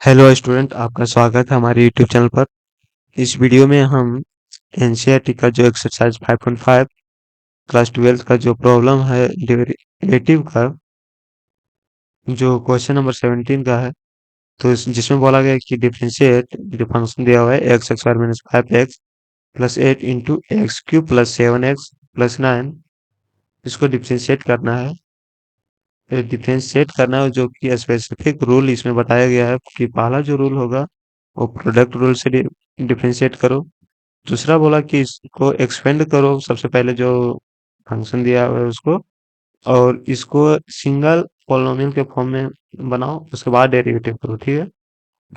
Hello student, आपका स्वागत है हमारे यूट्यूब चैनल पर। इस वीडियो में हम एनसीईआरटी का जो एक्सरसाइज 5.5 क्लास 12 का जो प्रॉब्लम है डेरिवेटिव का, जो क्वेश्चन नंबर 17 का है, तो जिसमें बोला गया है कि डिफरेंशिएट जो फंक्शन दिया हुआ है x x Y minus 5x plus 8 into x cube plus 7x plus 9, इसको डिफरेंशिएट करना है। डिफरेंशिएट करना है जो कि स्पेसिफिक रूल इसमें बताया गया है कि पहला जो रूल होगा वो प्रोडक्ट रूल से डिफरेंशिएट करो। दूसरा बोला कि इसको एक्सपेंड करो, सबसे पहले जो फंक्शन दिया हुआ है उसको, और इसको सिंगल पॉलिनोमियल के फॉर्म में बनाओ, उसके बाद डेरिवेटिव करो। ठीक है।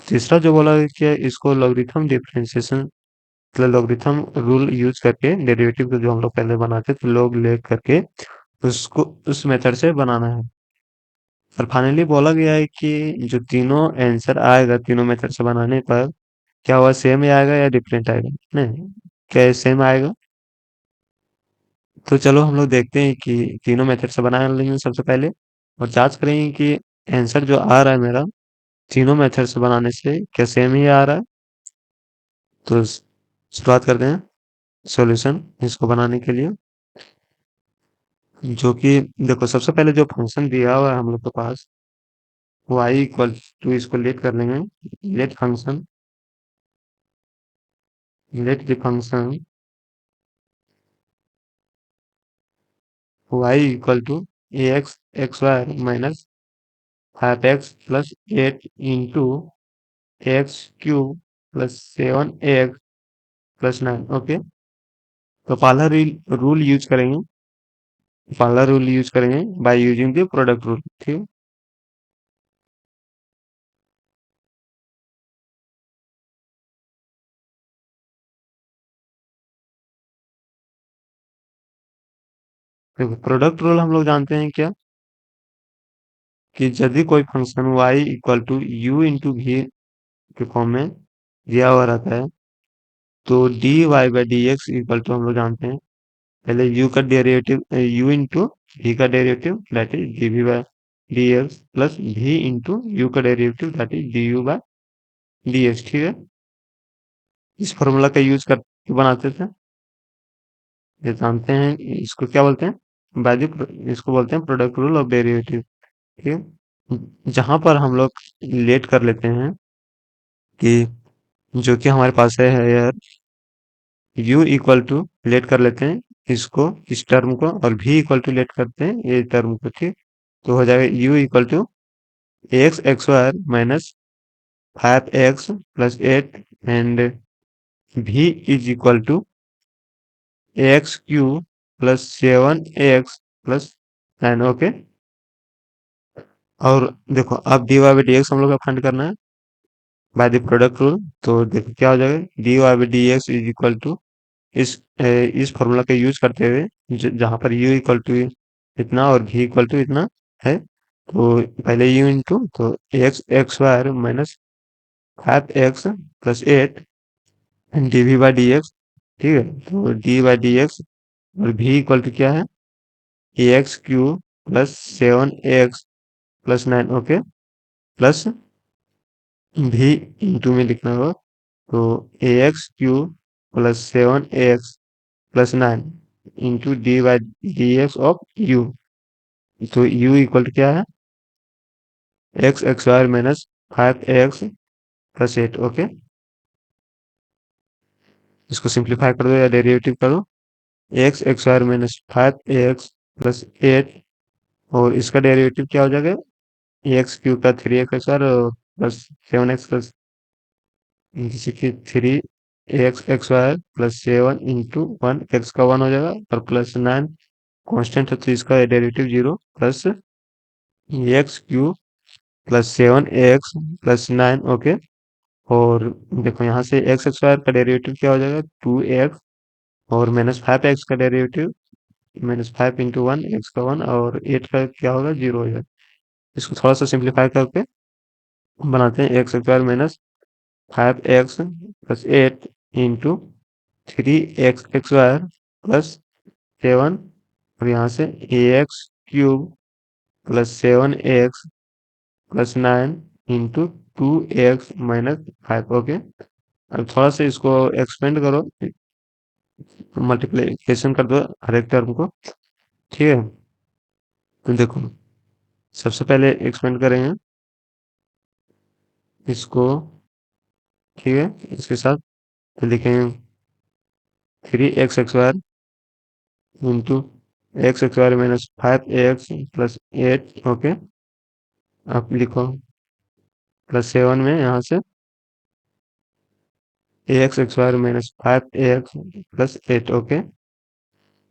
तीसरा जो बोला है कि इसको लॉगरिथम डिफरेंशिएशन मतलब लॉगरिथम रूल यूज करके डेरिवेटिव को जो हम लोग पहले बनाते थे लॉग ले करके उसको उस मेथड से बनाना है। और फाइनली बोला गया है कि जो तीनों आंसर आएगा तीनों मेथड से बनाने पर, क्या हुआ, सेम ही आएगा या डिफरेंट आएगा? नहीं, क्या सेम आएगा? तो चलो हम लोग देखते हैं कि तीनों मेथड से बना लेंगे सबसे पहले, और जांच करेंगे कि आंसर जो आ रहा है मेरा तीनों मेथड से बनाने से क्या सेम ही आ रहा है। तो शुरुआत करते हैं सॉल्यूशन इसको बनाने के लिए। जो कि देखो, सबसे पहले जो फंक्शन दिया हुआ है हम लोग के पास y इक्वल टू, इसको लेट कर लेंगे। Let function, let the function y equal to ax x Y minus 5x plus 8 into x cube plus 7x plus 9। Okay. तो पहला रूल यूज करेंगे, पहला रूल यूज करेंगे by using the product rule. ठीक है। देखो, प्रोडक्ट रूल हम लोग जानते हैं क्या, कि यदि कोई function y equal to you into V के फॉर्म में दिया हुआ रहता है, तो D Y by D x equal to हम लोग जानते हैं पहले u का डेरिवेटिव, u इंटू वी का derivative that is D we by D X plus v into U का derivative that is D U by D x. ठीक है। इस फॉर्मूला का यूज करके बनाते थे, ये जानते हैं इसको क्या बोलते हैं, इसको बोलते हैं प्रोडक्ट रूल ऑफ डेरिवेटिव। ठीक है। जहां पर हम लोग लेट कर लेते हैं कि जो कि हमारे पास है यार, u इक्वल टू लेट कर लेते हैं इसको, इस टर्म को, और v इक्वल टू लेट करते हैं ये टर्म को। ठीक। तो हो जाएगा u equal to x x wire minus 5x plus 8 and v is equal to x cube plus 7x plus 9। Okay. और देखो, अब d Y by D x हम लोग का फाइंड करना है बाय द प्रोडक्ट रूल। तो देखो क्या हो जाएगा, d Y by D x is equal to इस फॉर्मूला का यूज करते हुए, जहां पर u इक्वल टू इतना और v इक्वल टू इतना है, तो पहले u इंटू तो x x wire minus 5x plus 8 d we by D x. ठीक है। तो डी बाई डी एक्स और v इक्वल टू क्या है, x cube plus 7x plus 9। Okay. Plus v into में लिखना होगा, तो x cube plus 7x plus 9 into d by D x of u। तो u इक्वल टू क्या है, x x wire minus 5x plus 8। Okay. इसको simplify कर दो या डेरिवेटिव करो, x x wire minus 5x plus 8, और इसका डेरिवेटिव क्या हो जाएगा, एक्स क्यू का 3x और प्लस 7x प्लस जैसे कि 3x x wire plus 7 into 1 x का 1 हो जाएगा, और प्लस 9 कांस्टेंट है तो इसका derivative 0, plus x cube plus 7x plus 9। Okay. और देखो यहाँ से एक्स स्क्वायर का डेरिवेटिव क्या हो जाएगा, 2x, और माइनस 5x का डेरिवेटिव माइनस 5 इंटू 1 x का 1, और 8 का क्या होगा, 0 हो जाएगा। इसको थोड़ा सा सिंप्लीफाई करके बनाते हैं, x square minus 5x plus 8 into 3x x wire plus 7, और यहाँ से x cube plus 7x plus 9 into 2x-5। Okay, अब थोड़ा सा इसको एक्सपेंड करो, मल्टीप्लिकेशन कर दो हर एक टर्म को। ठीक है, तो देखो सबसे पहले एक्सपेंड करेंगे इसको। ठीक है, इसके साथ तो लिखेंगे 3x² into x² minus 5ax plus 8। Okay, आप लिखो +7 में यहाँ से ax² minus 5ax plus 8। Okay,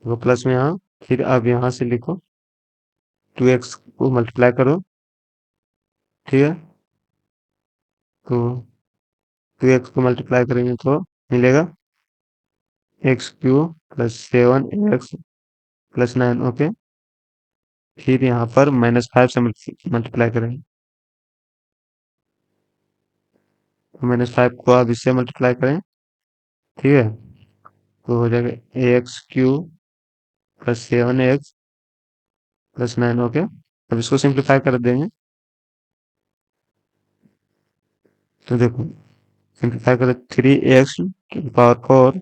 वो प्लस में यहाँ, फिर अब यहाँ से लिखो 2x को मल्टीप्लाई करो। ठीक है, तो 2x को मल्टीप्लाई करेंगे तो मिलेगा x³ plus 7x plus 9। Okay, फिर यहाँ पर -5 से मल्टीप्लाई करेंगे, -5 को अब इससे मल्टीप्लाई करें। ठीक है, तो हो जाएगा ax³ plus 7x plus 9। Okay, अब इसको सिंप्लीफाई कर देंगे, तो देखो सिंप्लीफाई करें 3x⁴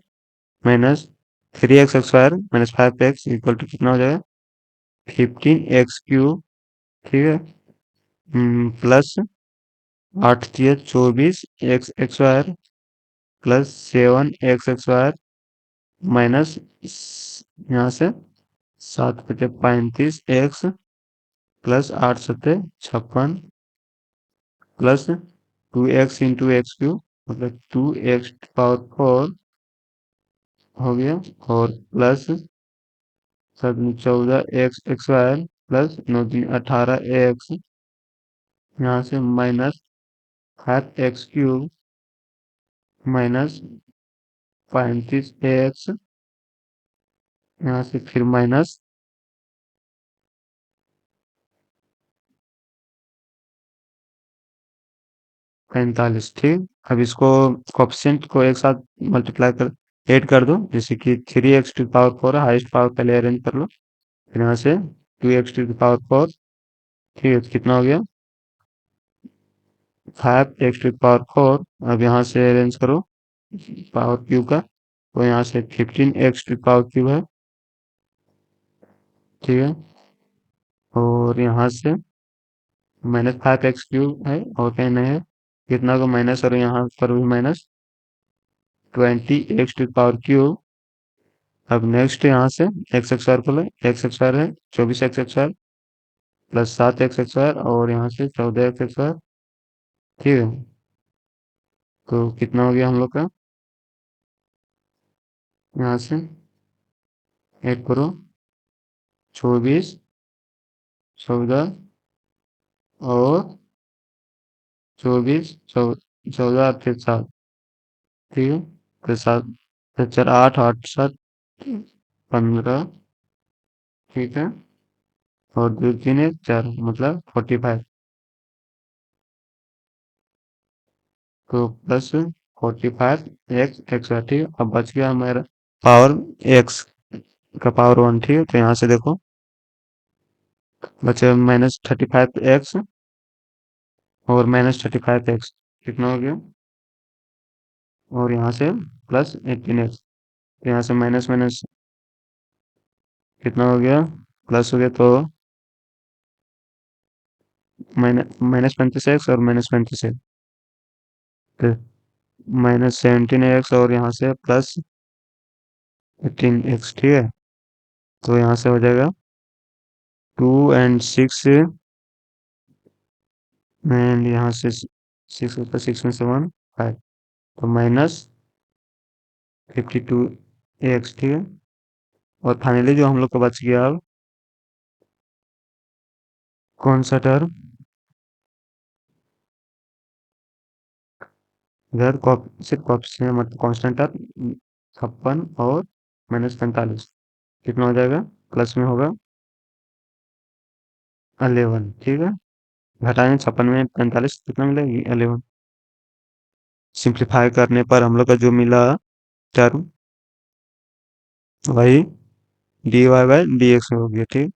minus 3x² minus 5x equal to कितना हो जाएगा 15x³। ठीक है, plus 8×3 = 24 x² plus 7x² minus यहाँ से 7×5 = 35x plus 8×7 = 56 plus 2x into x³ मतलब 2x⁴ हो गया, और प्लस 7×14 x² प्लस 9×18 ax, यहाँ से माइनस 5x³ माइनस 35ax, यहाँ से फिर माइनस 45। ठीक, अब इसको कोएफिशिएंट को एक साथ मल्टीप्लाई कर ऐड कर दो, जैसे कि 3x⁴ हाईएस्ट पावर पहले अरेंज कर लो, फिर यहाँ से 2x⁴। ठीक है, तो कितना हो गया 5x⁴। अब यहाँ से अरेंज करो पावर क्यूब का, तो यहाँ से 15x⁴ है। ठीक है, और यहाँ से -5x³ है और कहीं नहीं है, कितना को माइनस करो, यहाँ पर भी माइनस 20x⁴। अब नेक्स्ट यहाँ से x² को ले, x² है 24x² प्लस 7x² और यहाँ से 14x²। ठीक है, तो कितना हो गया हम लोग का, यहाँ से ऐड करो 24 14 और 24 14 फिर 7। ठीक है, फिर 7 फिर 4 8 8 7 15। ठीक है, और 2 3 1 4 मतलब 45, तो प्लस 45x ठीक है, अब बच गया हमारा पावर x का पावर 1। ठीक है, तो यहाँ से देखो बचे -35x और -35x कितना हो गया, और यहाँ से +18x, तो यहाँ से माइनस माइनस कितना हो गया प्लस हो गया, तो -35x और -35x फिर -17x और यहाँ से +18x। ठीक है, तो यहाँ से हो जाएगा 2 और 6 एंड यहाँ से 6 होता है, 6 में से 1 5, तो -52x। ठीक है, और फाइनली जो हम लोग को बच गया अब कौन सा टर्म, इधर सिर्फ कोएफिशिएंट मतलब कांस्टेंट टर्म 56 और -45 कितना हो जाएगा, प्लस में होगा 11। ठीक है, घटाएंगे 56 में 45 कितना मिलेगी 11। सिंप्लीफाई करने पर हम लोग का जो मिला टर्म वही dy/dx में हो गया। ठीक,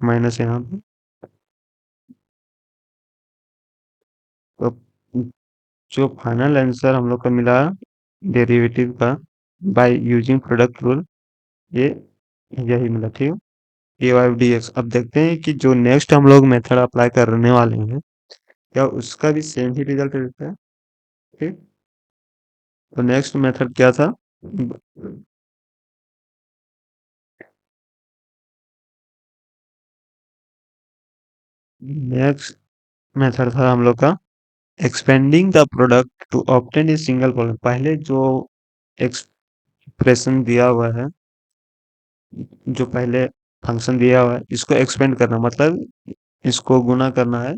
माइनस यहाँ पे जो फाइनल आंसर हम लोग को मिला डेरिवेटिव का बाय यूजिंग प्रोडक्ट रूल, ये यही मिला। ठीक है, ए वाई डी एक्स। अब देखते हैं कि जो नेक्स्ट हम लोग मेथड अप्लाई करने वाले हैं क्या उसका भी सेम ही रिजल्ट देता है। ठीक, तो नेक्स्ट मेथड क्या था? नेक्स्ट मेथड था हम लोग का expanding the product to obtain a single product. पहले जो एक्सप्रेशन दिया हुआ है, जो पहले फंक्शन दिया हुआ है, इसको एक्सपेंड करना मतलब इसको गुना करना है,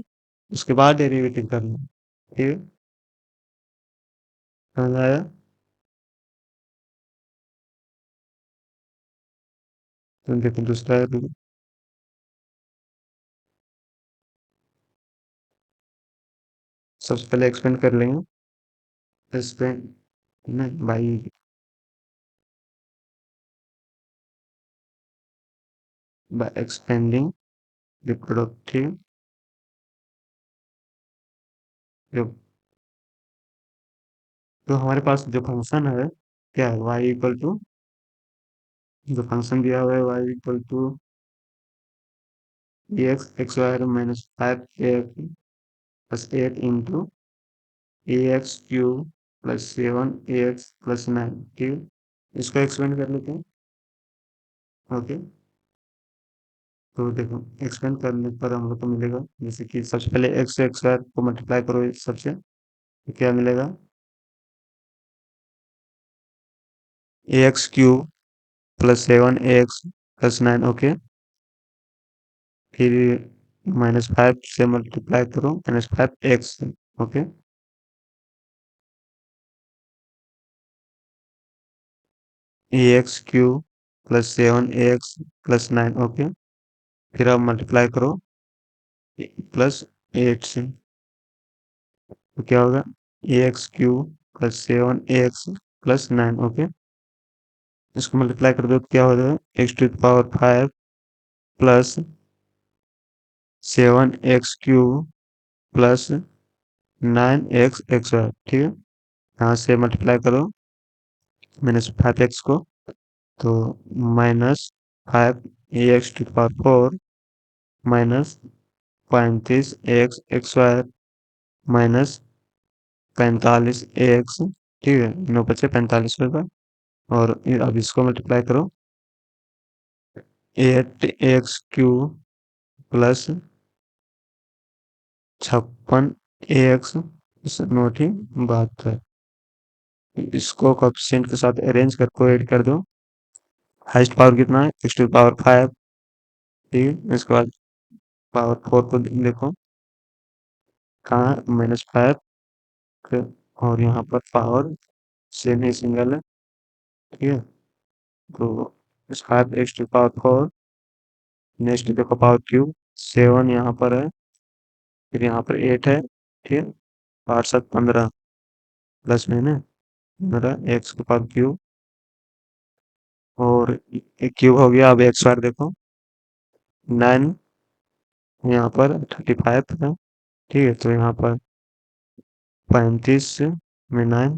उसके बाद डेरिवेटिव करना है। ठीक है, समझ आया? तो देखो दूसरा है, सबसे पहले एक्सपेंड कर लेंगे। एक्सपेंड नहीं भाई, by expanding the productive, जो जो हमारे पास जो फंक्शन है क्या है, y इक्वल टू, जो फंक्शन दिया हुआ है y equal to x x Y minus 5 plus 8 into a x cube plus 7 ax plus 9। ठीक है, इसको एक्सपेंड कर लेते हैं। ओके, तो देखो एक्सपेंड करने पर हम लोग को मिलेगा, जैसे कि सबसे पहले एक्स एक्स वाई को मल्टीप्लाई करो इस सबसे, तो क्या मिलेगा? A x cube plus 7 ax plus 9। Okay, फिर -5 से मल्टीप्लाई करो, -5 x। Okay, A x cube plus 7 ax plus 9। Okay, फिर अब मल्टीप्लाई करो प्लस 8 से, तो क्या होगा? A x cube plus 7 ax plus 9। Okay, इसको मल्टीप्लाई कर दो तो क्या हो जाएगा? x⁵ plus 7 x³ plus 9 x x। ठीक है, यहाँ से मल्टीप्लाई करो -5 x को, तो -5 a x⁴ minus 35 x² minus 45 ax। ठीक है, 9 × 5 = 45 होगा। और अब इसको मल्टीप्लाई करो 8 x³ प्लस 56 ax नोट ही 72। इसको कोएफिशिएंट के साथ अरेंज करके ऐड कर दो। हाईएस्ट पावर कितना है? x⁵ ठीक है, इसके बाद पावर 4 को देखो कहाँ, -5, और यहाँ पर पावर सेम ही सिंगल है। ठीक है, तो 5 x⁴, नेक्स्ट देखो पावर क्यूब, 7 यहाँ पर है, फिर यहाँ पर 8 है। ठीक है, 8 × 7 = 15 प्लस में ना 15 x⁴ और एक क्यूब हो गया। अब एक्स बार देखो 9 यहाँ पर 35 है। ठीक है, तो यहाँ पर 35 में 9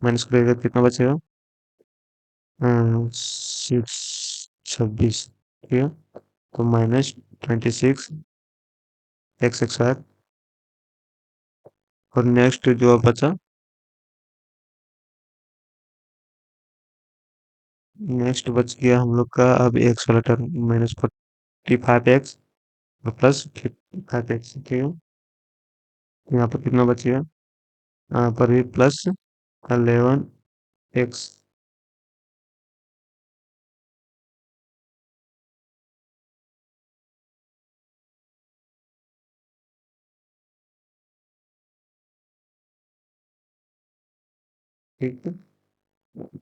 माइनस करेगा, कितना बचेगा? 26। ठीक है, तो -26 x² और नेक्स्ट जो बचा, नेक्स्ट बच गया हम लोग का अब एक्स वाला टर्म, -45 x और प्लस 5 x। ठीक है, यहाँ पर कितना बचेगा? यहाँ पर भी +11 x। ठीक है,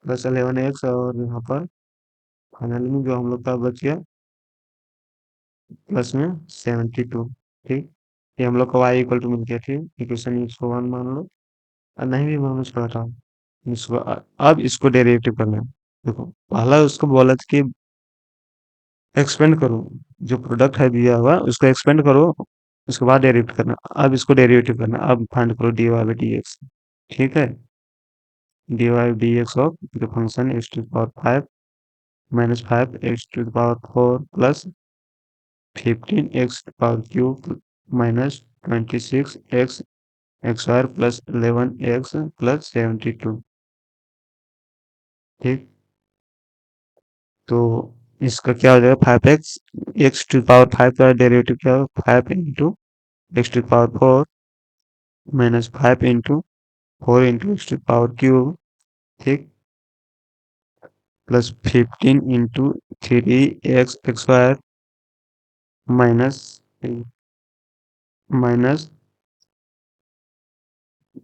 +11 x और यहाँ पर फाइनल में जो हम लोग का बच गया प्लस में 72। ठीक, ये हम लोग का y इक्वल टू मिल गया। ठीक, इक्वेशन इसको 1 मान लो, और नहीं भी मान लो इसको हटाओ। इसको अब इसको डेरिवेटिव करना है। देखो पहला उसको बोला था कि एक्सपेंड करो, जो प्रोडक्ट है दिया हुआ उसको एक्सपेंड करो उसके बाद डेरिवेटिव करना। अब इसको डेरिवेटिव करना। अब फाइंड करो d Y by D x. ठीक है, d Y by D x of the function x to power 5 minus 5 x to power 4 plus 15 x power cube minus 26 x x square plus 11 x plus 72। ठीक, तो इसका क्या हो जाएगा, 5x x to power 5 का derivative क्या होगा, 5 into X to power 4 minus 5 into 4 into X to power cube. ठीक, plus 15 into 3x X square minus minus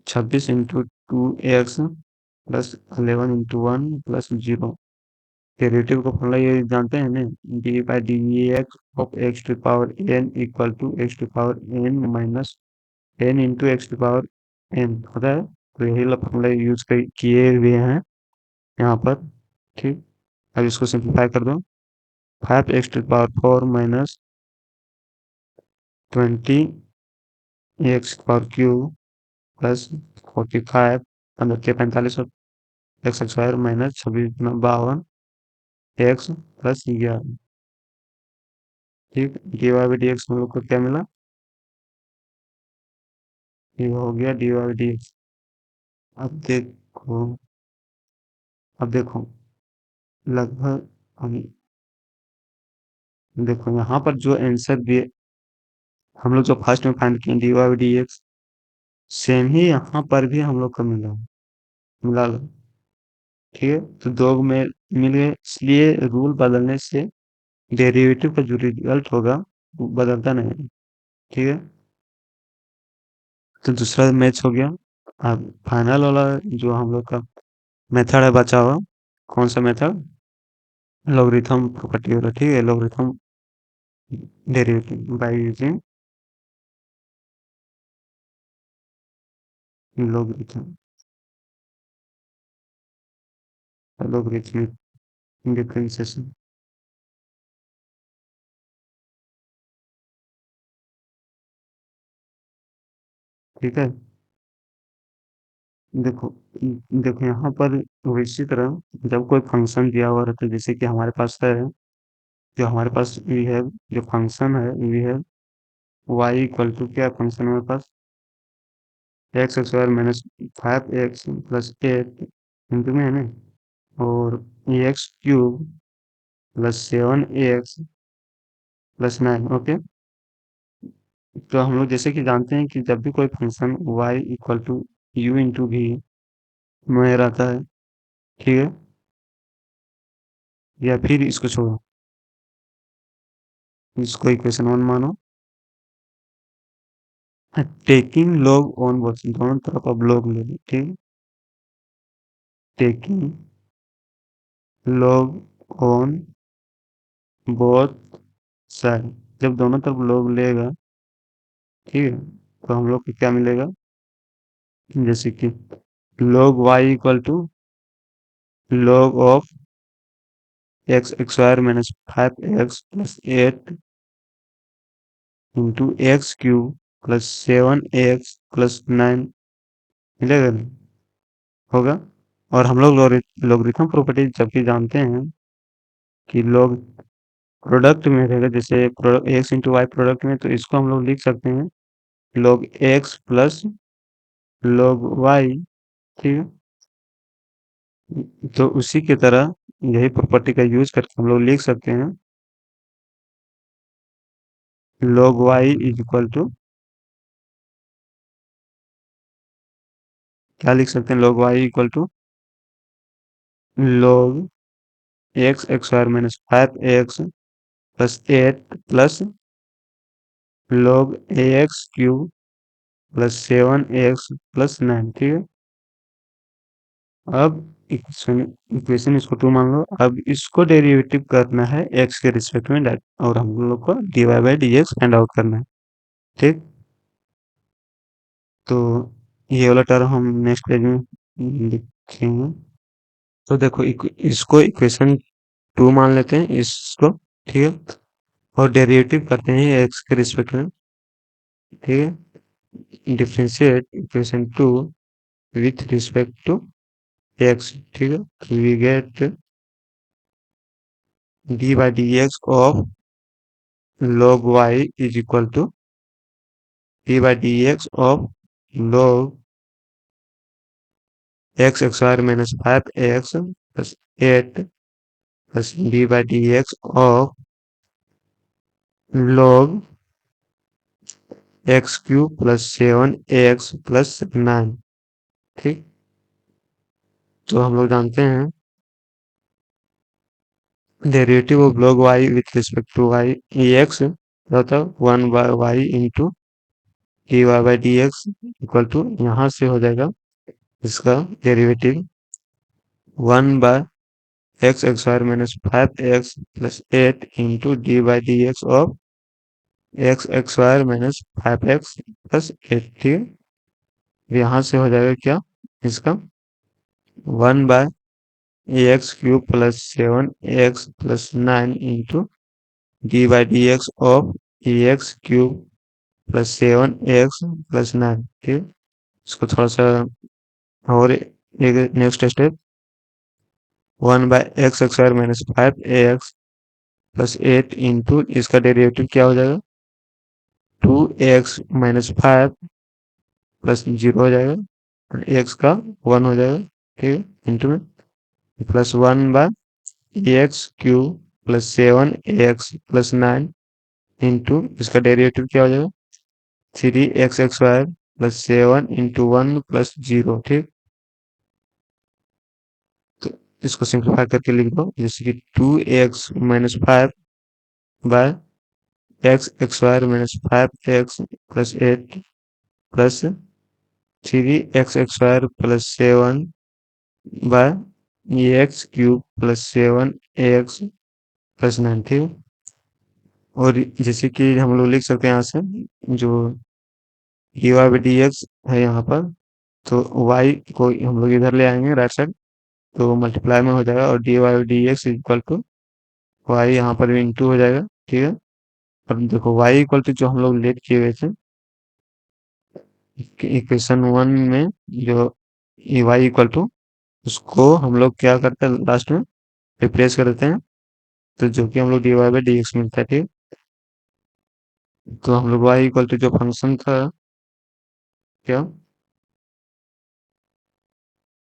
26 into 2x plus 11 into 1 plus 0। Derivative का फॉर्मूला ये जानते हैं ना, D by D x of X to power n equal to X to power n minus n into X to power n होता है। तो यही वाला फॉर्मूला यूज किए हुए हैं यहाँ पर। ठीक, अब इसको सिंप्लीफाई कर दो। 5x to power 4 minus 20x power cube plus 45 पंद्रह के 45 x square minus 26 52 x plus 11। ठीक, d Y by D x हम लोग को क्या मिला, ये हो गया d Y by D x. अब देखो, अब देखो लगभग देखो यहाँ पर जो आंसर दिए हम लोग जो फर्स्ट में फाइंड किए D Y by D X, same ही यहाँ पर भी हम लोग को मिला मिला। ठीक है, तो दो में मिल गए, इसलिए रूल बदलने से डेरिवेटिव का जो रिजल्ट होगा वो बदलता नहीं है। ठीक है, तो दूसरा मैच हो गया। अब फाइनल वाला जो हम लोग का मेथड है बचा हुआ, कौन सा मेथड, लॉगरिथम प्रॉपर्टी वाला। ठीक है, logarithm derivative by using logarithm logarithmic differentiation. ठीक है, देखो देखो यहाँ पर इसी तरह जब कोई फंक्शन दिया हुआ रहता है, जैसे कि हमारे पास है, जो हमारे पास वी है, जो फंक्शन है वी है वाई इक्वल टू क्या फंक्शन हमारे पास, X square minus 5x plus 8 into में है ना, और X cube plus 7x plus 9। Okay, तो हम लोग जैसे कि जानते हैं कि जब भी कोई function y equal to you into भी में रहता है, ठीक है, या फिर इसको छोड़ो, इसको इक्वेशन 1 मानो, टेकिंग लॉग ऑन बोथ, दोनों तरफ अब लॉग ले लो। ठीक, taking log on both side, जब दोनों तरफ लॉग लेगा, ठीक है, तो हम लोग को क्या मिलेगा, जैसे कि log y equal to log of x x square minus 5x plus 8 into x cube plus 7x plus 9 मिलेगा ना? होगा। और हम लोग लॉगरिथम प्रॉपर्टी जबकि जानते हैं कि log प्रोडक्ट में रहेगा, जैसे एक्स इंटू वाई प्रोडक्ट में, तो इसको हम लोग लिख सकते हैं log x plus log y। ठीक है, तो उसी की तरह यही प्रॉपर्टी का यूज करके हम लोग लिख सकते हैं log y is equal to, क्या लिख सकते हैं, log y equal to log x x square minus 5x plus 8 plus log ax cube plus 7x plus 9। ठीक है, अब इक्वेशन इसको 2 मान लो। अब इसको डेरिवेटिव करना है x के रिस्पेक्ट में डायरेक्ट, और हम लोग को dy by D x find out करना है। ठीक, तो ये वाला टर्म हम नेक्स्ट पेज में लिखेंगे। तो देखो इसको इक्वेशन 2 मान लेते हैं इसको। ठीक है, और डेरिवेटिव करते हैं एक्स के रिस्पेक्ट में। ठीक है। Differentiate equation 2 with respect to x, ठीक है। We get d by D x of log y is equal to d by D x of log x square minus 5x plus 8 plus d by D x of log x cube plus 7x plus 9, ठीक। तो हम लोग जानते हैं derivative of log y with respect to y x होता है 1 by Y into d Y by D x equal to, यहाँ से हो जाएगा इसका derivative 1 by x square minus 5x plus 8 into d by D x of x square minus 5x plus 8, ठीक है। यहाँ से हो जाएगा क्या इसका 1 by x cube plus 7x plus 9 into d by D x of x cube plus 7x plus 9, ठीक। इसको थोड़ा सा और एक next step 1 by x square minus 5x plus 8 into इसका डेरिवेटिव क्या हो जाएगा 2x माइनस 5 प्लस 0 हो जाएगा और एक्स का 1 हो जाएगा, ठीक है। इंटू में plus 1 by x cube plus 7x plus 9 into इसका डेरिवेटिव क्या हो जाएगा 3x square plus 7 into 1 plus 0, ठीक। तो इसको सिंप्लीफाई करके लिख दो जैसे कि 2x minus 5 by x square minus 5x plus 8 plus 3x square plus 7 by x cube plus 7x plus 9, ठीक। और जैसे कि हम लोग लिख सकते हैं यहाँ से जो d Y by D x है यहाँ पर, तो y को हम लोग इधर ले आएंगे राइट साइड, तो मल्टीप्लाई में हो जाएगा और d Y by D x equal to y यहाँ पर भी इंटू हो जाएगा, ठीक है। अब देखो y इक्वल टू जो हम लोग लेट किए हुए थे इक्वेशन 1 में जो y इक्वल टू उसको हम लोग क्या करते हैं लास्ट में रिप्लेस कर देते हैं, तो जो कि हम लोग d Y by D x मिलता है, ठीक। तो हम लोग y इक्वल टू जो फंक्शन था क्या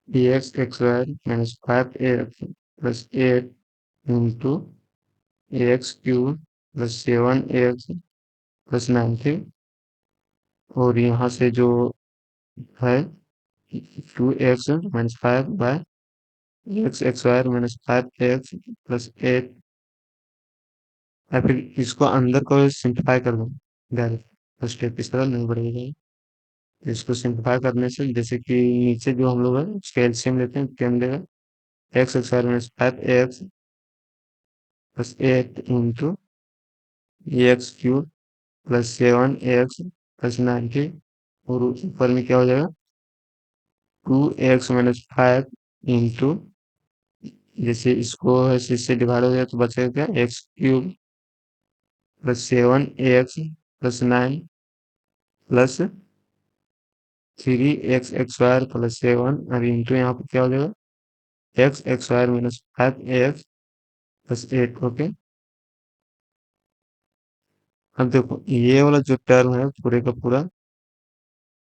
d x x Y minus 5x plus 8 into x cube plus 7x plus 9, ठीक। और यहाँ से जो है 2x minus 5 by x x wire minus 5x plus 8, या फिर इसको अंदर को सिंप्लीफाई कर दो डायरेक्ट, स्टेप इस तरह नहीं बढ़ेगा। इसको सिंप्लीफाई करने से जैसे कि नीचे जो हम लोग है उसका एलसीएम लेते हैं, क्या मिलेगा x x wire minus 5x plus 8 into x cube plus 7x plus 9, ठीक। और ऊपर में क्या हो जाएगा 2x माइनस 5 इंटू जैसे इसको ऐसे इससे डिवाइड हो जाए तो बचेगा क्या x cube plus 7x plus 9 plus 3x square plus 7 और इंटू यहाँ पर क्या हो जाएगा x x square minus 5x plus 8, okay. अब देखो ये वाला जो टर्म है पूरे का पूरा,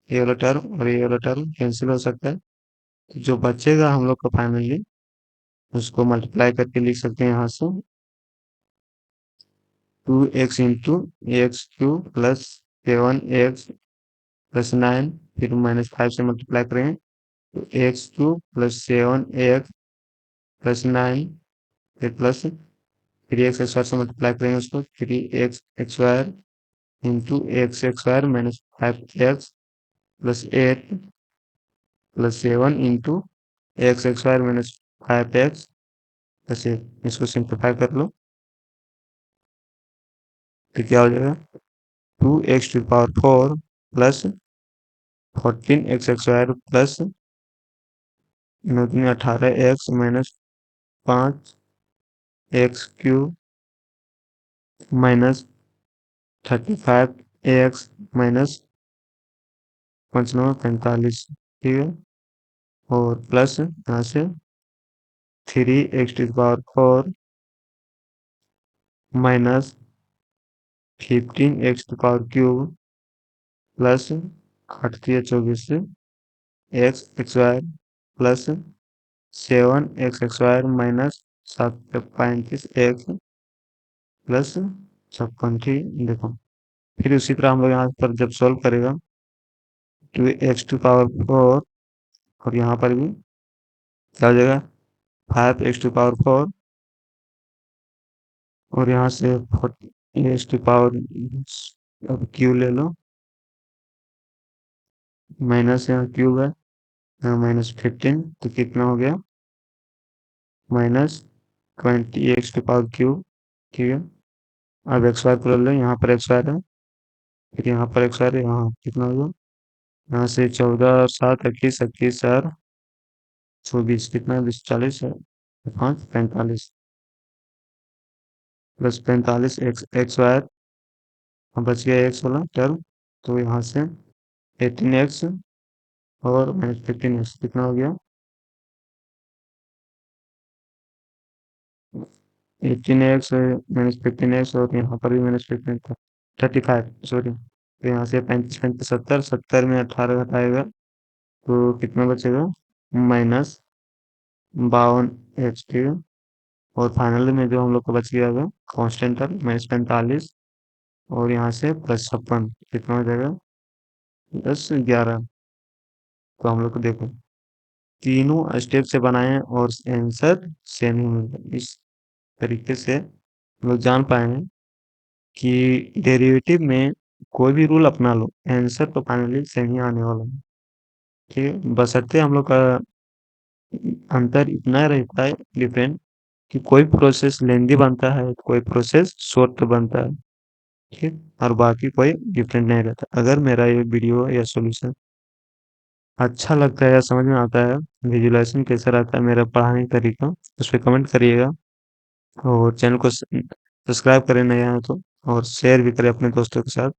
ये वाला टर्म और ये वाला टर्म कैंसिल हो सकता है, तो जो बचेगा हम लोग का फाइनली उसको मल्टीप्लाई करके लिख सकते हैं यहाँ से 2x into x cube plus 7x plus 9, फिर माइनस 5 से मल्टीप्लाई करेंगे तो x cube plus 7x plus 9 फिर प्लस 3x स्क्वायर से मल्टीप्लाई करेंगे उसको 3x square into x square minus 5x plus 8 plus 7 into x square minus 5x plus 8, इसको simplify कर लो तो क्या हो जाएगा 2x to power 4 plus 14x square plus 18x minus 5x cube minus 35 x minus 55 ठीक है, और प्लस यहाँ से 3 x⁴ minus 15 x³ plus 8×3 = 24 x² plus 7 x² minus 7×35 x plus 56, ठीक देखो। फिर उसी तरह हम लोग यहाँ पर जब सॉल्व करेगा 2 x⁴ और यहाँ पर भी क्या हो जाएगा 5 x⁴ और यहाँ से 40 अब क्यू ले लो, माइनस यहाँ क्यूब है, -15 तो कितना हो गया -20 x⁴, ठीक है। अब एक्स वाई को ले लो, यहाँ पर एक्स वाई है, फिर यहाँ पर एक्स वाई है, यहाँ कितना होगा, यहाँ से 14 और 7 21 21 4 24 कितना 20 40 है, 5 45 प्लस 45 एक्स वाई, अब बच गया एक्स वाला टर्म, तो यहाँ से 18x और -15x कितना हो गया 18x -15x और यहाँ पर भी -15 था 35 सॉरी, तो यहाँ से 35 35 70 70 में 18 घटाएगा तो कितना बचेगा -52x, ठीक है। और फाइनल में जो हम लोग को बच गया होगा कांस्टेंट टर्म -45 और यहाँ से +56 कितना हो जाएगा 10 11। तो हम लोग को देखो तीनों स्टेप से बनाए और आंसर सेम ही मिला। इस तरीके से हम लोग जान पाए हैं कि डेरिवेटिव में कोई भी रूल अपना लो आंसर तो फाइनली सेम ही आने वाला है, ठीक है। बशर्ते हम लोग का अंतर इतना रहता है डिफरेंट कि कोई प्रोसेस लेंदी बनता है, कोई प्रोसेस शॉर्ट बनता है, ठीक, और बाकी कोई डिफरेंट नहीं रहता। अगर मेरा ये वीडियो या सॉल्यूशन अच्छा लगता है या समझ में आता है, विजुलाइजेशन कैसा रहता है मेरा पढ़ाने का तरीका, उस पर कमेंट करिएगा और चैनल को सब्सक्राइब करें नया है तो, और शेयर भी करें अपने दोस्तों के साथ।